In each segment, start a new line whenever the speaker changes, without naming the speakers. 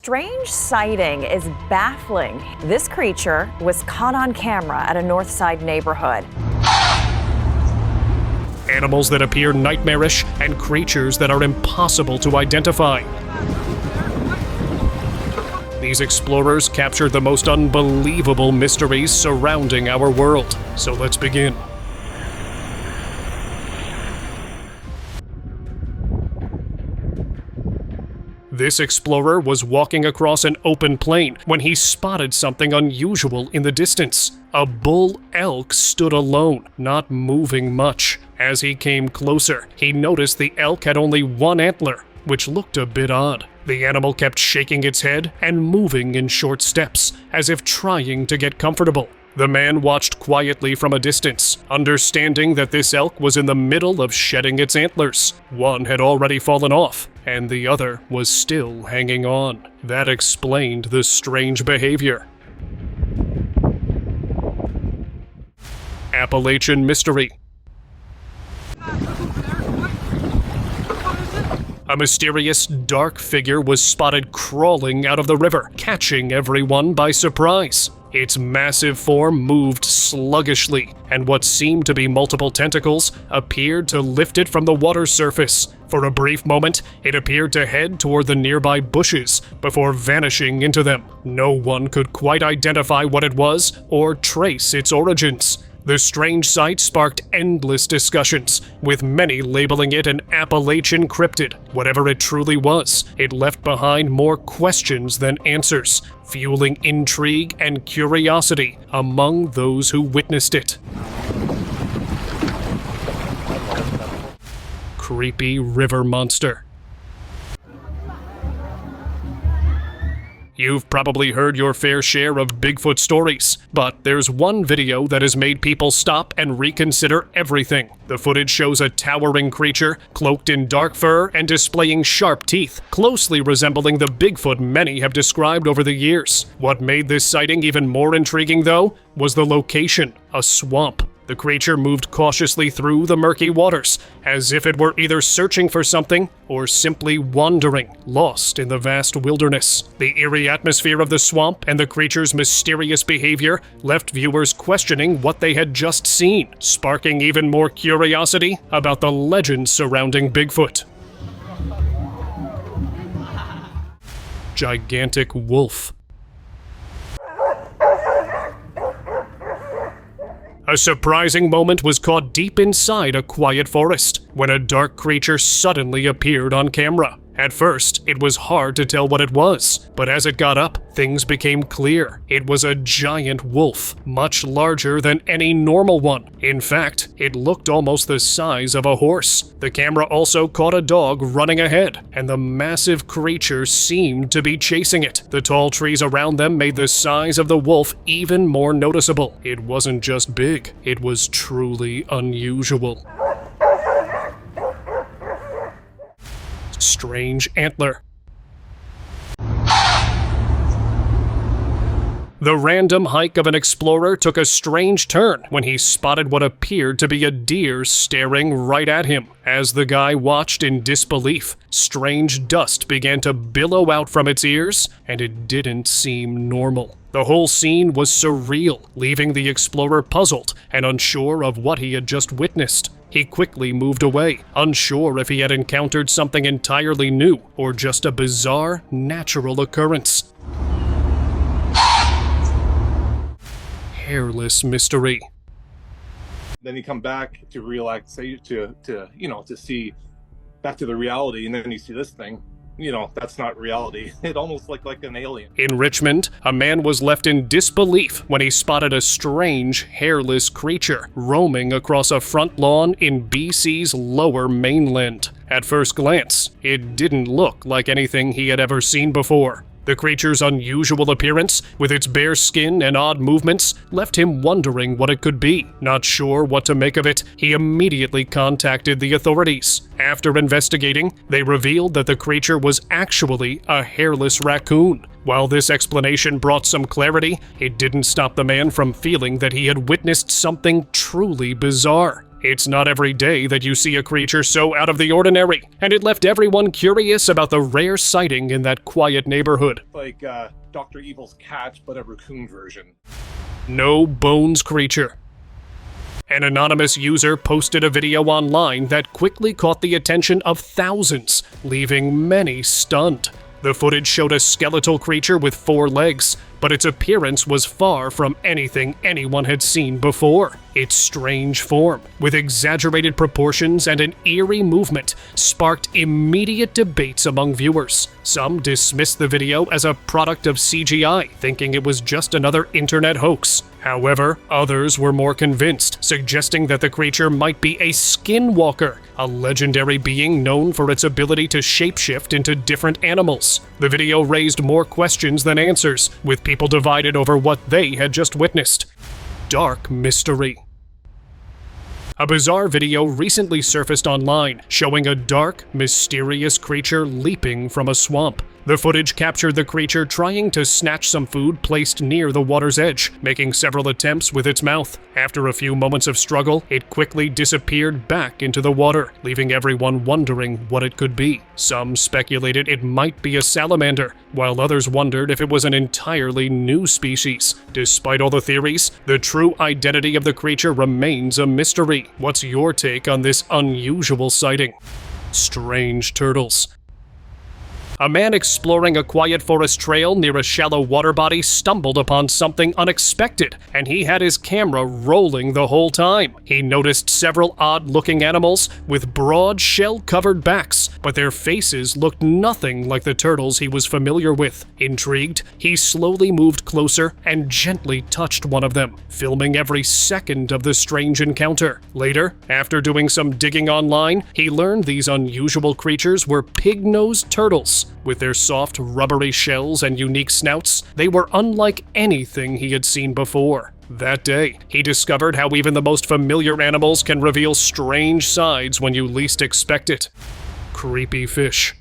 strange sighting is baffling. This creature was caught on camera at a Northside neighborhood.
Animals that appear nightmarish and creatures that are impossible to identify. These explorers captured the most unbelievable mysteries surrounding our world. So let's begin. This explorer was walking across an open plain when he spotted something unusual in the distance. A bull elk stood alone, not moving much. As he came closer, he noticed the elk had only one antler, which looked a bit odd. The animal kept shaking its head and moving in short steps, as if trying to get comfortable. The man watched quietly from a distance, understanding that this elk was in the middle of shedding its antlers. One had already fallen off, and the other was still hanging on. That explained the strange behavior. Appalachian mystery. A mysterious, dark figure was spotted crawling out of the river, catching everyone by surprise. Its massive form moved sluggishly, and what seemed to be multiple tentacles appeared to lift it from the water's surface. For a brief moment, it appeared to head toward the nearby bushes before vanishing into them. No one could quite identify what it was or trace its origins. The strange sight sparked endless discussions, with many labeling it an Appalachian cryptid. Whatever it truly was, it left behind more questions than answers, fueling intrigue and curiosity among those who witnessed it. Creepy river monster. You've probably heard your fair share of Bigfoot stories, but there's one video that has made people stop and reconsider everything. The footage shows a towering creature, cloaked in dark fur and displaying sharp teeth, closely resembling the Bigfoot many have described over the years. What made this sighting even more intriguing, though, was the location, a swamp. The creature moved cautiously through the murky waters, as if it were either searching for something or simply wandering, lost in the vast wilderness. The eerie atmosphere of the swamp and the creature's mysterious behavior left viewers questioning what they had just seen, sparking even more curiosity about the legends surrounding Bigfoot. Gigantic wolf. A surprising moment was caught deep inside a quiet forest, when a dark creature suddenly appeared on camera. At first, it was hard to tell what it was, but as it got up, things became clear. It was a giant wolf, much larger than any normal one. In fact, it looked almost the size of a horse. The camera also caught a dog running ahead, and the massive creature seemed to be chasing it. The tall trees around them made the size of the wolf even more noticeable. It wasn't just big, it was truly unusual. Strange antler. The random hike of an explorer took a strange turn when he spotted what appeared to be a deer staring right at him. As the guy watched in disbelief, strange dust began to billow out from its ears, and it didn't seem normal. The whole scene was surreal, leaving the explorer puzzled and unsure of what he had just witnessed. He quickly moved away, unsure if he had encountered something entirely new or just a bizarre, natural occurrence. Hairless mystery.
Then you come back to relaxation, to see back to the reality, and then you see this thing. That's not reality. It almost looked like an alien.
In Richmond, a man was left in disbelief when he spotted a strange, hairless creature roaming across a front lawn in BC's lower mainland. At first glance, it didn't look like anything he had ever seen before. The creature's unusual appearance, with its bare skin and odd movements, left him wondering what it could be. Not sure what to make of it, he immediately contacted the authorities. After investigating, they revealed that the creature was actually a hairless raccoon. While this explanation brought some clarity, it didn't stop the man from feeling that he had witnessed something truly bizarre. It's not every day that you see a creature so out of the ordinary, and it left everyone curious about the rare sighting in that quiet neighborhood.
Like Dr. Evil's cat, but a raccoon version.
No bones creature. An anonymous user posted a video online that quickly caught the attention of thousands, leaving many stunned. The footage showed a skeletal creature with 4 legs, but its appearance was far from anything anyone had seen before. Its strange form, with exaggerated proportions and an eerie movement, sparked immediate debates among viewers. Some dismissed the video as a product of CGI, thinking it was just another internet hoax. However, others were more convinced, suggesting that the creature might be a skinwalker, a legendary being known for its ability to shapeshift into different animals. The video raised more questions than answers, with people divided over what they had just witnessed. Dark mystery. A bizarre video recently surfaced online showing a dark, mysterious creature leaping from a swamp. The footage captured the creature trying to snatch some food placed near the water's edge, making several attempts with its mouth. After a few moments of struggle, it quickly disappeared back into the water, leaving everyone wondering what it could be. Some speculated it might be a salamander, while others wondered if it was an entirely new species. Despite all the theories, the true identity of the creature remains a mystery. What's your take on this unusual sighting? Strange turtles. A man exploring a quiet forest trail near a shallow water body stumbled upon something unexpected, and he had his camera rolling the whole time. He noticed several odd-looking animals with broad shell-covered backs, but their faces looked nothing like the turtles he was familiar with. Intrigued, he slowly moved closer and gently touched one of them, filming every second of the strange encounter. Later, after doing some digging online, he learned these unusual creatures were pig-nosed turtles. With their soft, rubbery shells and unique snouts, they were unlike anything he had seen before. That day, he discovered how even the most familiar animals can reveal strange sides when you least expect it. Creepy fish.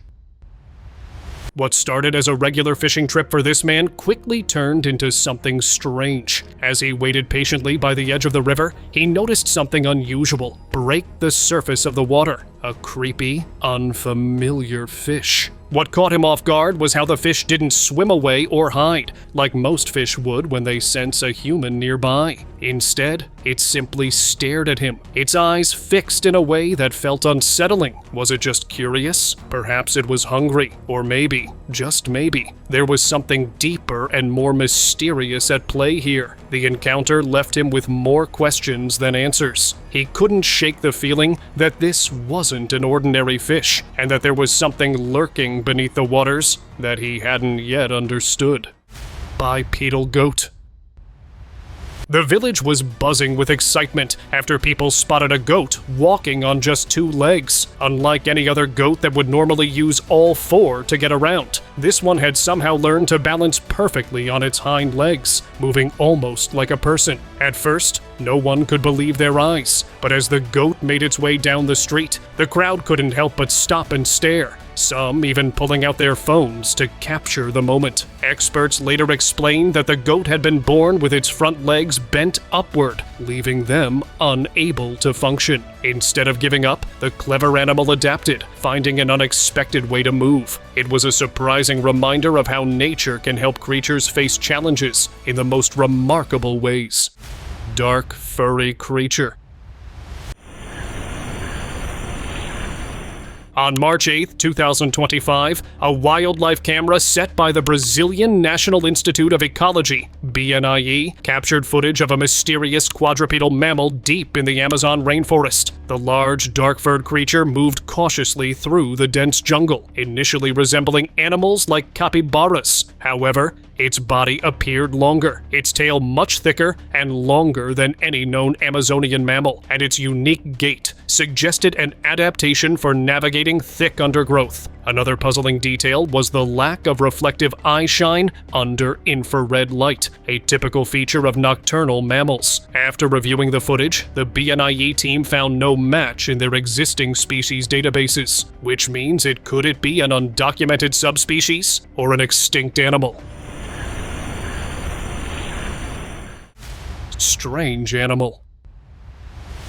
What started as a regular fishing trip for this man quickly turned into something strange. As he waited patiently by the edge of the river, he noticed something unusual break the surface of the water. A creepy, unfamiliar fish. What caught him off guard was how the fish didn't swim away or hide, like most fish would when they sense a human nearby. Instead, it simply stared at him, its eyes fixed in a way that felt unsettling. Was it just curious? Perhaps it was hungry. Or maybe, just maybe, there was something deeper and more mysterious at play here. The encounter left him with more questions than answers. He couldn't shake the feeling that this wasn't an ordinary fish, and that there was something lurking beneath the waters that he hadn't yet understood. Bipedal goat. The village was buzzing with excitement after people spotted a goat walking on just 2 legs. Unlike any other goat that would normally use all 4 to get around, this one had somehow learned to balance perfectly on its hind legs, moving almost like a person. At first, no one could believe their eyes, but as the goat made its way down the street, the crowd couldn't help but stop and stare. Some even pulling out their phones to capture the moment. Experts later explained that the goat had been born with its front legs bent upward, leaving them unable to function. Instead of giving up, the clever animal adapted, finding an unexpected way to move. It was a surprising reminder of how nature can help creatures face challenges in the most remarkable ways. Dark, furry creature. On March 8, 2025, a wildlife camera set by the Brazilian National Institute of Ecology, BNIE, captured footage of a mysterious quadrupedal mammal deep in the Amazon rainforest. The large, dark-furred creature moved cautiously through the dense jungle, initially resembling animals like capybaras. However, its body appeared longer, its tail much thicker and longer than any known Amazonian mammal, and its unique gait suggested an adaptation for navigating thick undergrowth. Another puzzling detail was the lack of reflective eye shine under infrared light, a typical feature of nocturnal mammals. After reviewing the footage, the BNIE team found no match in their existing species databases, which means could it be an undocumented subspecies or an extinct animal? Strange animal.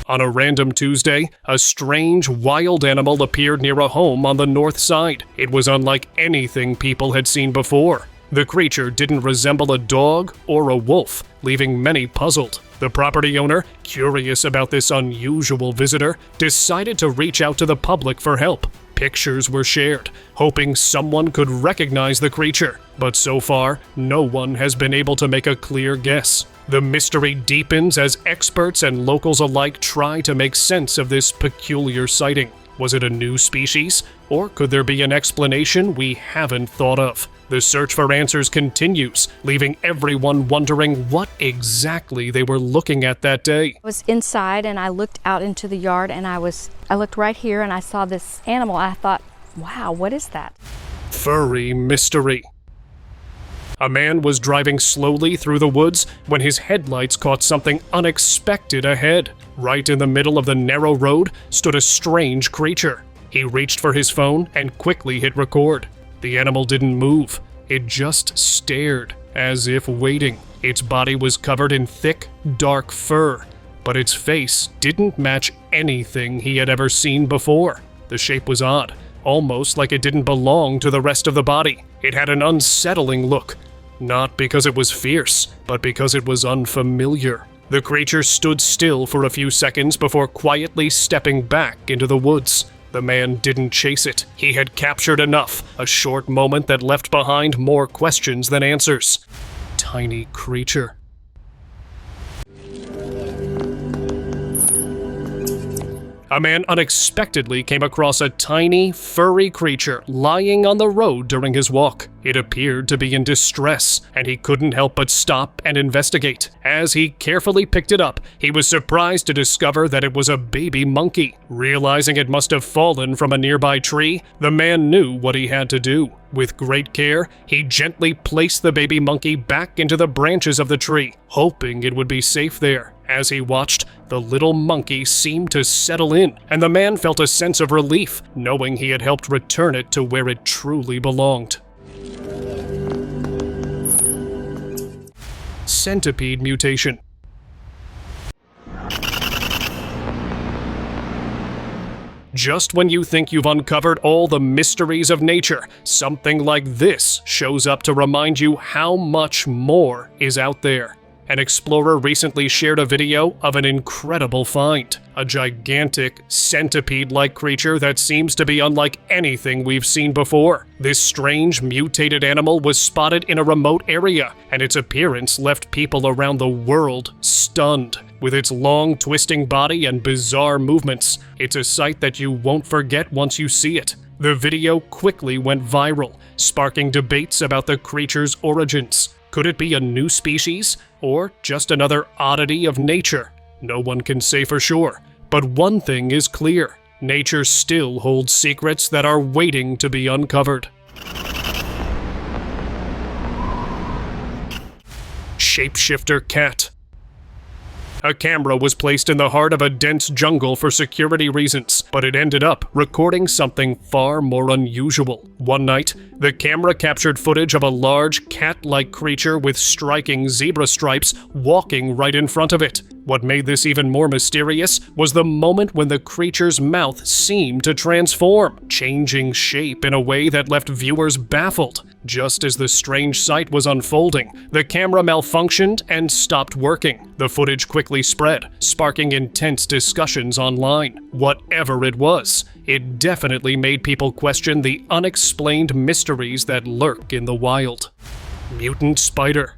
On a random Tuesday, a strange, wild animal appeared near a home on the north side. It was unlike anything people had seen before. The creature didn't resemble a dog or a wolf, leaving many puzzled. The property owner, curious about this unusual visitor, decided to reach out to the public for help. Pictures were shared, hoping someone could recognize the creature, but so far, no one has been able to make a clear guess. The mystery deepens as experts and locals alike try to make sense of this peculiar sighting. Was it a new species, or could there be an explanation we haven't thought of? The search for answers continues, leaving everyone wondering what exactly they were looking at that day.
I was inside and I looked out into the yard and I looked right here and I saw this animal. I thought, wow, what is that?
Furry mystery. A man was driving slowly through the woods when his headlights caught something unexpected ahead. Right in the middle of the narrow road stood a strange creature. He reached for his phone and quickly hit record. The animal didn't move. It just stared, as if waiting. Its body was covered in thick, dark fur, but its face didn't match anything he had ever seen before. The shape was odd, almost like it didn't belong to the rest of the body. It had an unsettling look, not because it was fierce, but because it was unfamiliar. The creature stood still for a few seconds before quietly stepping back into the woods. The man didn't chase it. He had captured enough, a short moment that left behind more questions than answers. Tiny creature. A man unexpectedly came across a tiny, furry creature lying on the road during his walk. It appeared to be in distress, and he couldn't help but stop and investigate. As he carefully picked it up, he was surprised to discover that it was a baby monkey. Realizing it must have fallen from a nearby tree, the man knew what he had to do. With great care, he gently placed the baby monkey back into the branches of the tree, hoping it would be safe there. As he watched, the little monkey seemed to settle in, and the man felt a sense of relief, knowing he had helped return it to where it truly belonged. Centipede mutation. Just when you think you've uncovered all the mysteries of nature, something like this shows up to remind you how much more is out there. An explorer recently shared a video of an incredible find, a gigantic, centipede-like creature that seems to be unlike anything we've seen before. This strange, mutated animal was spotted in a remote area, and its appearance left people around the world stunned. With its long, twisting body and bizarre movements, it's a sight that you won't forget once you see it. The video quickly went viral, sparking debates about the creature's origins. Could it be a new species, or just another oddity of nature? No one can say for sure, but one thing is clear. Nature still holds secrets that are waiting to be uncovered. Shapeshifter cat. A camera was placed in the heart of a dense jungle for security reasons, but it ended up recording something far more unusual. One night, the camera captured footage of a large cat-like creature with striking zebra stripes walking right in front of it. What made this even more mysterious was the moment when the creature's mouth seemed to transform, changing shape in a way that left viewers baffled. Just as the strange sight was unfolding, the camera malfunctioned and stopped working. The footage quickly spread, sparking intense discussions online. Whatever it was, it definitely made people question the unexplained mysteries that lurk in the wild. Mutant spider.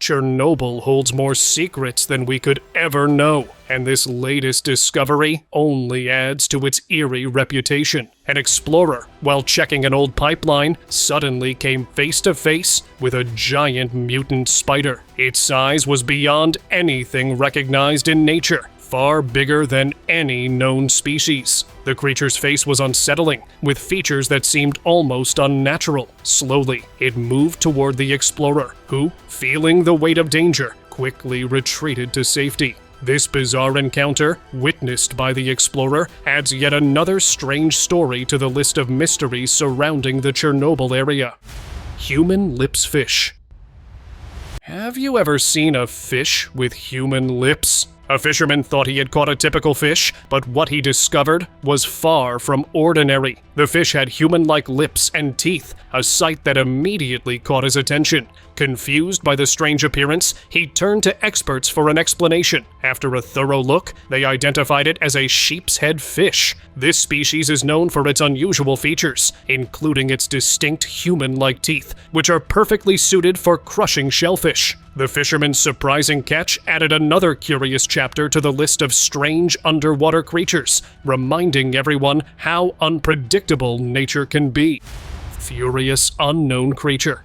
Chernobyl holds more secrets than we could ever know, and this latest discovery only adds to its eerie reputation. An explorer, while checking an old pipeline, suddenly came face to face with a giant mutant spider. Its size was beyond anything recognized in nature, far bigger than any known species. The creature's face was unsettling, with features that seemed almost unnatural. Slowly, it moved toward the explorer, who, feeling the weight of danger, quickly retreated to safety. This bizarre encounter, witnessed by the explorer, adds yet another strange story to the list of mysteries surrounding the Chernobyl area. Human lips fish. Have you ever seen a fish with human lips? A fisherman thought he had caught a typical fish, but what he discovered was far from ordinary. The fish had human-like lips and teeth, a sight that immediately caught his attention. Confused by the strange appearance, he turned to experts for an explanation. After a thorough look, they identified it as a sheep's head fish. This species is known for its unusual features, including its distinct human-like teeth, which are perfectly suited for crushing shellfish. The fisherman's surprising catch added another curious chapter to the list of strange underwater creatures, reminding everyone how unpredictable nature can be. Furious unknown creature.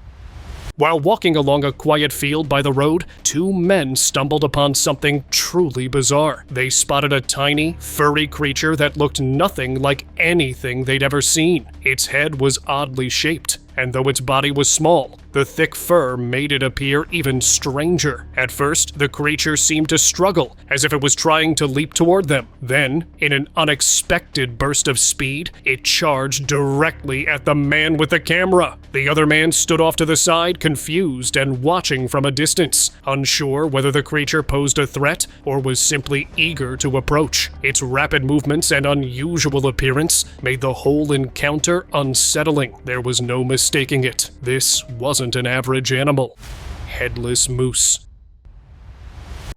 While walking along a quiet field by the road, two men stumbled upon something truly bizarre. They spotted a tiny, furry creature that looked nothing like anything they'd ever seen. Its head was oddly shaped, and though its body was small, the thick fur made it appear even stranger. At first, the creature seemed to struggle, as if it was trying to leap toward them. Then, in an unexpected burst of speed, it charged directly at the man with the camera. The other man stood off to the side, confused and watching from a distance, unsure whether the creature posed a threat or was simply eager to approach. Its rapid movements and unusual appearance made the whole encounter unsettling. There was no mistaking it. This wasn't an average animal. Headless moose.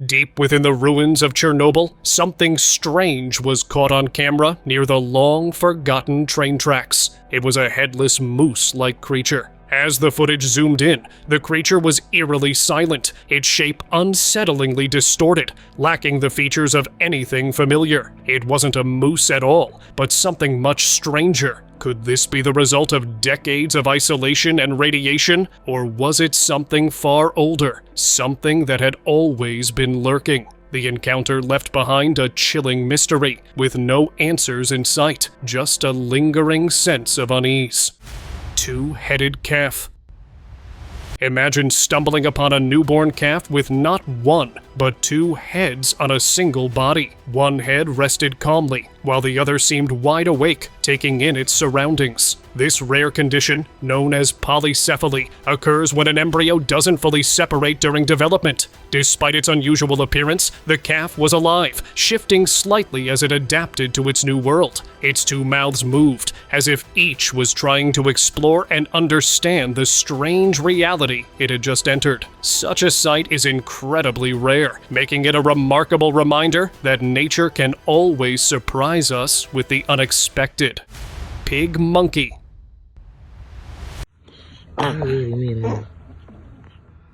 Deep within the ruins of Chernobyl, something strange was caught on camera near the long-forgotten train tracks. It was a headless moose-like creature. As the footage zoomed in, the creature was eerily silent, its shape unsettlingly distorted, lacking the features of anything familiar. It wasn't a moose at all, but something much stranger. Could this be the result of decades of isolation and radiation, or was it something far older, something that had always been lurking? The encounter left behind a chilling mystery, with no answers in sight, just a lingering sense of unease. Two-headed calf. Imagine stumbling upon a newborn calf with not one, but two heads on a single body. One head rested calmly, while the other seemed wide awake, taking in its surroundings. This rare condition, known as polycephaly, occurs when an embryo doesn't fully separate during development. Despite its unusual appearance, the calf was alive, shifting slightly as it adapted to its new world. Its two mouths moved, as if each was trying to explore and understand the strange reality it had just entered. Such a sight is incredibly rare, making it a remarkable reminder that nature can always surprise us with the unexpected. Pig monkey.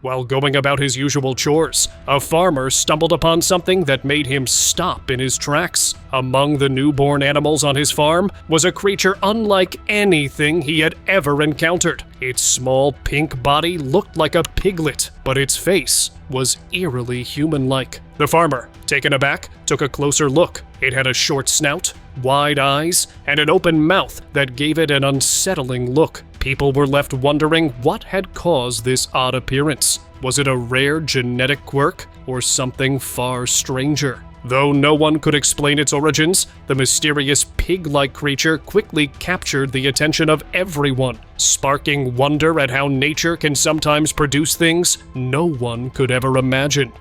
While going about his usual chores, a farmer stumbled upon something that made him stop in his tracks. Among the newborn animals on his farm was a creature unlike anything he had ever encountered. Its small pink body looked like a piglet, but its face was eerily human-like. The farmer, taken aback, took a closer look. It had a short snout, wide eyes, and an open mouth that gave it an unsettling look. People were left wondering what had caused this odd appearance. Was it a rare genetic quirk, or something far stranger? Though no one could explain its origins, the mysterious pig-like creature quickly captured the attention of everyone, sparking wonder at how nature can sometimes produce things no one could ever imagine.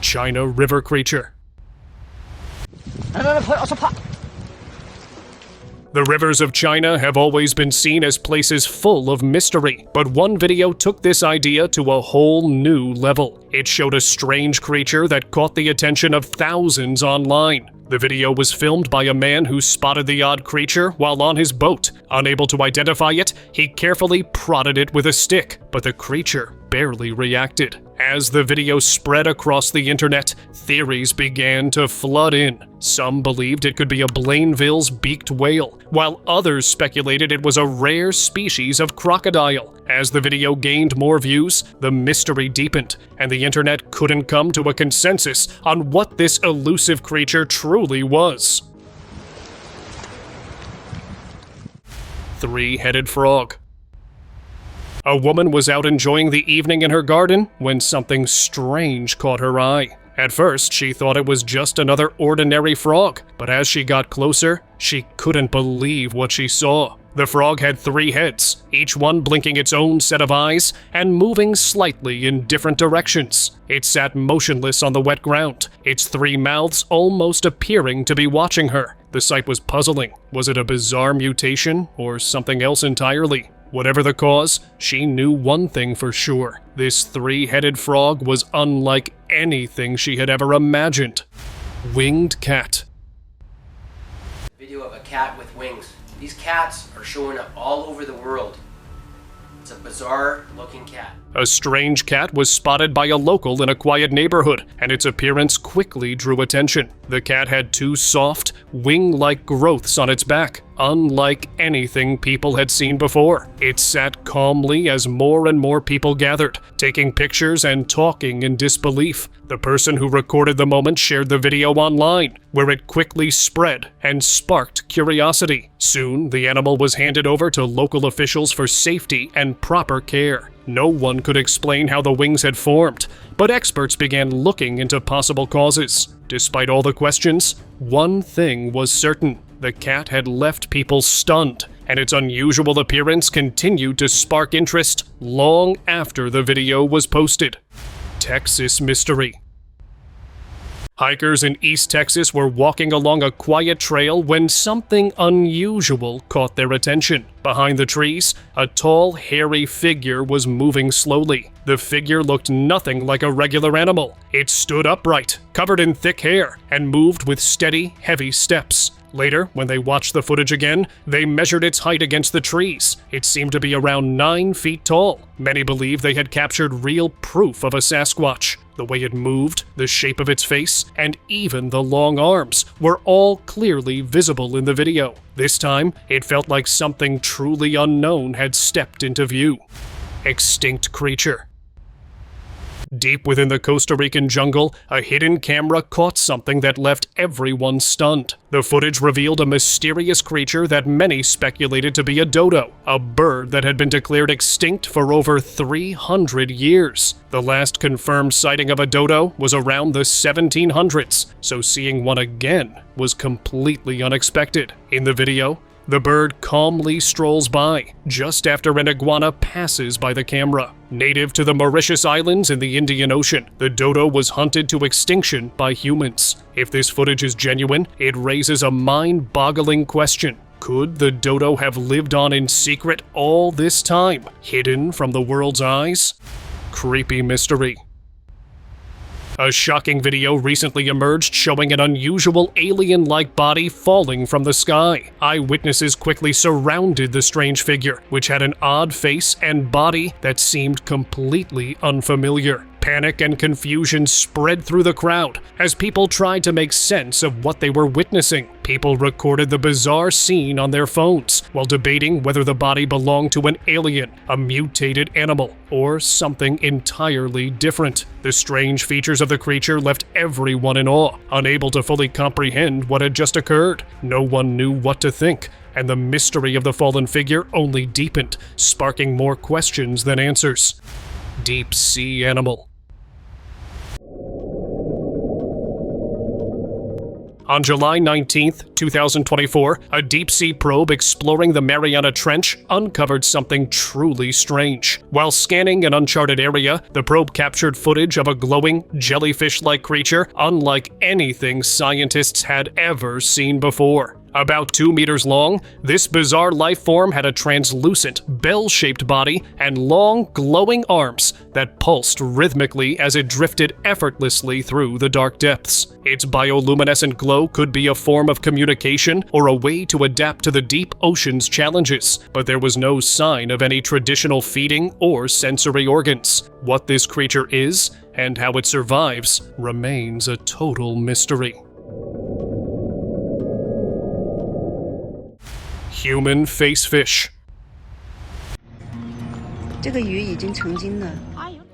China river creature. The rivers of China have always been seen as places full of mystery, but one video took this idea to a whole new level. It showed a strange creature that caught the attention of thousands online. The video was filmed by a man who spotted the odd creature while on his boat. Unable to identify it, he carefully prodded it with a stick, but the creature barely reacted. As the video spread across the internet, theories began to flood in. Some believed it could be a Blainville's beaked whale, while others speculated it was a rare species of crocodile. As the video gained more views, the mystery deepened, and the internet couldn't come to a consensus on what this elusive creature truly was. Three-headed frog. A woman was out enjoying the evening in her garden when something strange caught her eye. At first, she thought it was just another ordinary frog, but as she got closer, she couldn't believe what she saw. The frog had 3 heads, each one blinking its own set of eyes and moving slightly in different directions. It sat motionless on the wet ground, its 3 mouths almost appearing to be watching her. The sight was puzzling. Was it a bizarre mutation or something else entirely? Whatever the cause, she knew one thing for sure. This 3-headed frog was unlike anything she had ever imagined. Winged cat.
Video of a cat with wings. These cats are showing up all over the world. It's a bizarre looking cat.
A strange cat was spotted by a local in a quiet neighborhood, and its appearance quickly drew attention. The cat had 2 soft, wing-like growths on its back, unlike anything people had seen before. It sat calmly as more and more people gathered, taking pictures and talking in disbelief. The person who recorded the moment shared the video online, where it quickly spread and sparked curiosity. Soon, the animal was handed over to local officials for safety and proper care. No one could explain how the wings had formed, but experts began looking into possible causes. Despite all the questions, one thing was certain: the cat had left people stunned, and its unusual appearance continued to spark interest long after the video was posted. Texas mystery. Hikers in East Texas were walking along a quiet trail when something unusual caught their attention. Behind the trees, a tall, hairy figure was moving slowly. The figure looked nothing like a regular animal. It stood upright, covered in thick hair, and moved with steady, heavy steps. Later, when they watched the footage again, they measured its height against the trees. It seemed to be around 9 feet tall. Many believe they had captured real proof of a Sasquatch. The way it moved, the shape of its face, and even the long arms were all clearly visible in the video. This time, it felt like something truly unknown had stepped into view. Extinct creature. Deep within the Costa Rican jungle, a hidden camera caught something that left everyone stunned. The footage revealed a mysterious creature that many speculated to be a dodo, a bird that had been declared extinct for over 300 years. The last confirmed sighting of a dodo was around the 1700s, so seeing one again was completely unexpected. In the video, the bird calmly strolls by, just after an iguana passes by the camera. Native to the Mauritius Islands in the Indian Ocean, the dodo was hunted to extinction by humans. If this footage is genuine, it raises a mind-boggling question. Could the dodo have lived on in secret all this time, hidden from the world's eyes? Creepy mystery. A shocking video recently emerged showing an unusual alien-like body falling from the sky. Eyewitnesses quickly surrounded the strange figure, which had an odd face and body that seemed completely unfamiliar. Panic and confusion spread through the crowd as people tried to make sense of what they were witnessing. People recorded the bizarre scene on their phones while debating whether the body belonged to an alien, a mutated animal, or something entirely different. The strange features of the creature left everyone in awe, unable to fully comprehend what had just occurred. No one knew what to think, and the mystery of the fallen figure only deepened, sparking more questions than answers. Deep sea animal. On July 19, 2024, a deep-sea probe exploring the Mariana Trench uncovered something truly strange. While scanning an uncharted area, the probe captured footage of a glowing, jellyfish-like creature unlike anything scientists had ever seen before. About 2 meters long, this bizarre life form had a translucent, bell-shaped body and long, glowing arms that pulsed rhythmically as it drifted effortlessly through the dark depths. Its bioluminescent glow could be a form of communication or a way to adapt to the deep ocean's challenges, but there was no sign of any traditional feeding or sensory organs. What this creature is and how it survives remains a total mystery. Human face fish.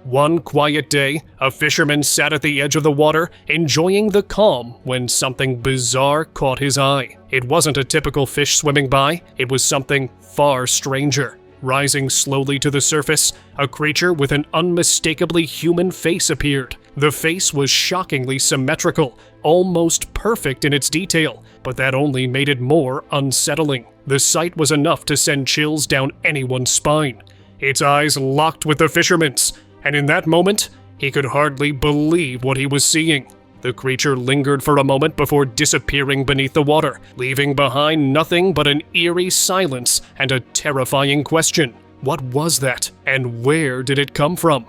One quiet day, a fisherman sat at the edge of the water, enjoying the calm when something bizarre caught his eye. It wasn't a typical fish swimming by, it was something far stranger. Rising slowly to the surface, a creature with an unmistakably human face appeared. The face was shockingly symmetrical, almost perfect in its detail, but that only made it more unsettling. The sight was enough to send chills down anyone's spine. Its eyes locked with the fisherman's, and in that moment, he could hardly believe what he was seeing. The creature lingered for a moment before disappearing beneath the water, leaving behind nothing but an eerie silence and a terrifying question. What was that, and where did it come from?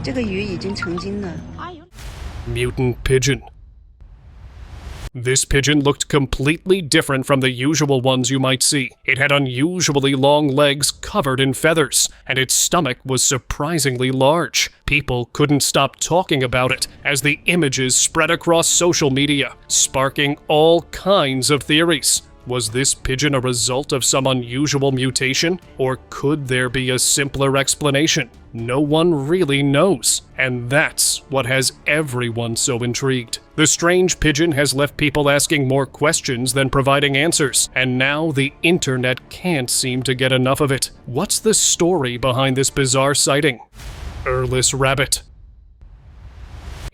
这个鱼已经成精了。
Mutant pigeon. This pigeon looked completely different from the usual ones you might see. It had unusually long legs covered in feathers, and its stomach was surprisingly large. People couldn't stop talking about it as the images spread across social media, sparking all kinds of theories. Was this pigeon a result of some unusual mutation, or could there be a simpler explanation? No one really knows, and that's what has everyone so intrigued. The strange pigeon has left people asking more questions than providing answers, and now the internet can't seem to get enough of it. What's the story behind this bizarre sighting? Earless rabbit.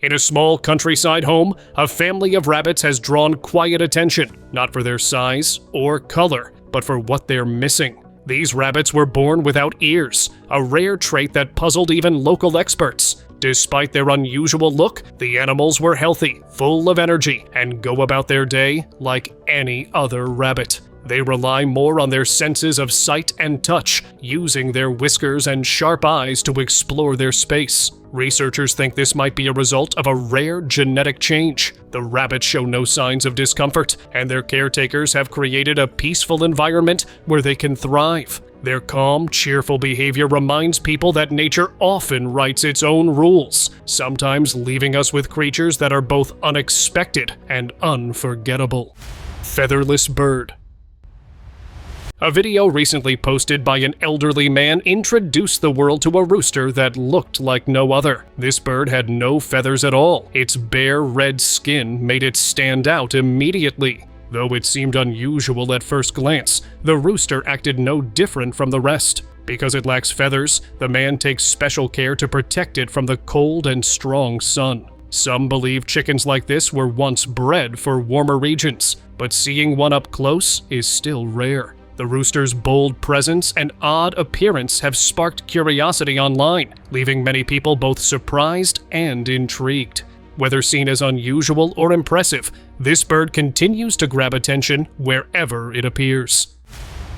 In a small countryside home, a family of rabbits has drawn quiet attention, not for their size or color, but for what they're missing. These rabbits were born without ears, a rare trait that puzzled even local experts. Despite their unusual look, the animals were healthy, full of energy, and go about their day like any other rabbit. They rely more on their senses of sight and touch, using their whiskers and sharp eyes to explore their space. Researchers think this might be a result of a rare genetic change. The rabbits show no signs of discomfort, and their caretakers have created a peaceful environment where they can thrive. Their calm, cheerful behavior reminds people that nature often writes its own rules, sometimes leaving us with creatures that are both unexpected and unforgettable. Featherless bird. A video recently posted by an elderly man introduced the world to a rooster that looked like no other. This bird had no feathers at all. Its bare red skin made it stand out immediately. Though it seemed unusual at first glance, the rooster acted no different from the rest. Because it lacks feathers, the man takes special care to protect it from the cold and strong sun. Some believe chickens like this were once bred for warmer regions, but seeing one up close is still rare. The rooster's bold presence and odd appearance have sparked curiosity online, leaving many people both surprised and intrigued. Whether seen as unusual or impressive, this bird continues to grab attention wherever it appears.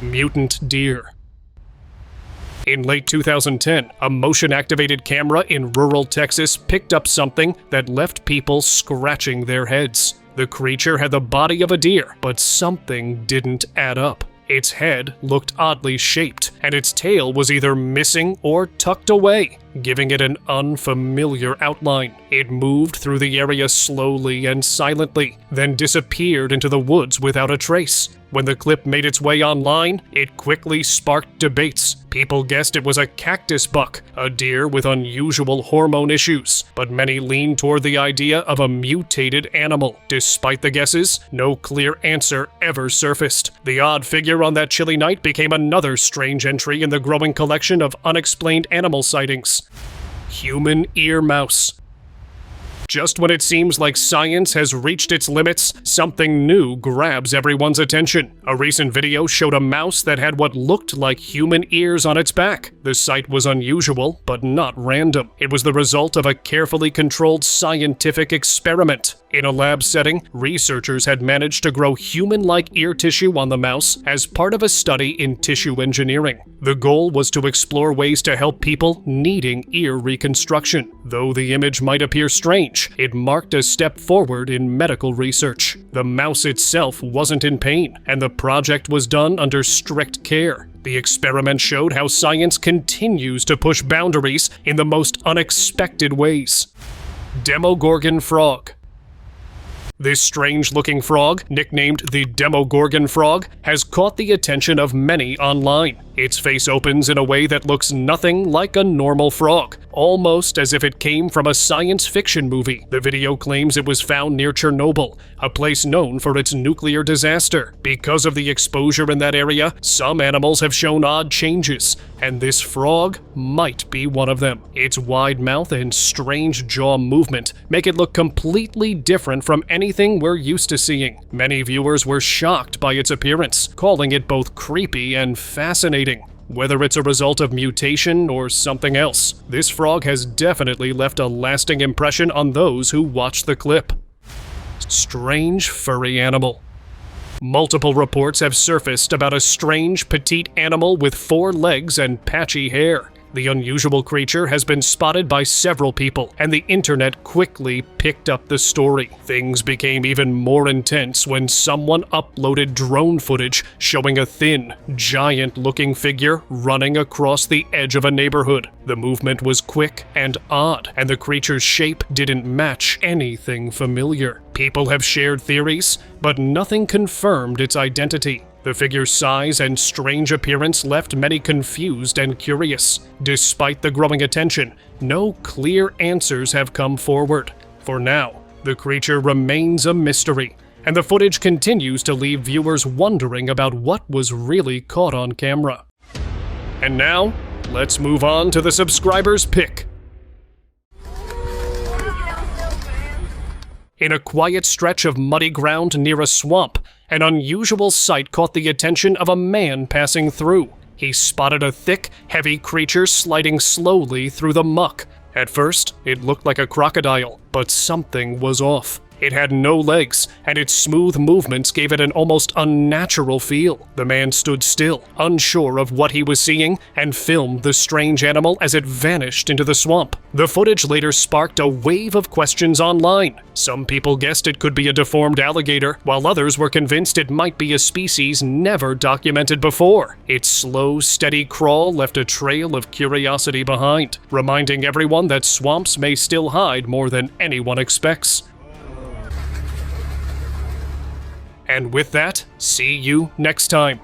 Mutant deer. In late 2010, a motion-activated camera in rural Texas picked up something that left people scratching their heads. The creature had the body of a deer, but something didn't add up. Its head looked oddly shaped, and its tail was either missing or tucked away, giving it an unfamiliar outline. It moved through the area slowly and silently, then disappeared into the woods without a trace. When the clip made its way online, it quickly sparked debates. People guessed it was a cactus buck, a deer with unusual hormone issues, but many leaned toward the idea of a mutated animal. Despite the guesses, no clear answer ever surfaced. The odd figure on that chilly night became another strange entry in the growing collection of unexplained animal sightings. Human ear mouse. Just when it seems like science has reached its limits, something new grabs everyone's attention. A recent video showed a mouse that had what looked like human ears on its back. The sight was unusual, but not random. It was the result of a carefully controlled scientific experiment. In a lab setting, researchers had managed to grow human-like ear tissue on the mouse as part of a study in tissue engineering. The goal was to explore ways to help people needing ear reconstruction. Though the image might appear strange, it marked a step forward in medical research. The mouse itself wasn't in pain, and the project was done under strict care. The experiment showed how science continues to push boundaries in the most unexpected ways. Demogorgon frog. This strange-looking frog, nicknamed the demogorgon frog, has caught the attention of many online. Its face opens in a way that looks nothing like a normal frog, almost as if it came from a science fiction movie. The video claims it was found near Chernobyl, a place known for its nuclear disaster. Because of the exposure in that area, some animals have shown odd changes, and this frog might be one of them. Its wide mouth and strange jaw movement make it look completely different from anything we're used to seeing. Many viewers were shocked by its appearance, calling it both creepy and fascinating. Whether it's a result of mutation or something else, this frog has definitely left a lasting impression on those who watch the clip. Strange furry animal. Multiple reports have surfaced about a strange petite animal with 4 legs and patchy hair. The unusual creature has been spotted by several people, and the internet quickly picked up the story. Things became even more intense when someone uploaded drone footage showing a thin, giant-looking figure running across the edge of a neighborhood. The movement was quick and odd, and the creature's shape didn't match anything familiar. People have shared theories, but nothing confirmed its identity. The figure's size and strange appearance left many confused and curious. Despite the growing attention, no clear answers have come forward. For now, the creature remains a mystery, and the footage continues to leave viewers wondering about what was really caught on camera. And now, let's move on to the subscriber's pick. In a quiet stretch of muddy ground near a swamp, an unusual sight caught the attention of a man passing through. He spotted a thick, heavy creature sliding slowly through the muck. At first, it looked like a crocodile, but something was off. It had no legs, and its smooth movements gave it an almost unnatural feel. The man stood still, unsure of what he was seeing, and filmed the strange animal as it vanished into the swamp. The footage later sparked a wave of questions online. Some people guessed it could be a deformed alligator, while others were convinced it might be a species never documented before. Its slow, steady crawl left a trail of curiosity behind, reminding everyone that swamps may still hide more than anyone expects. And with that, see you next time.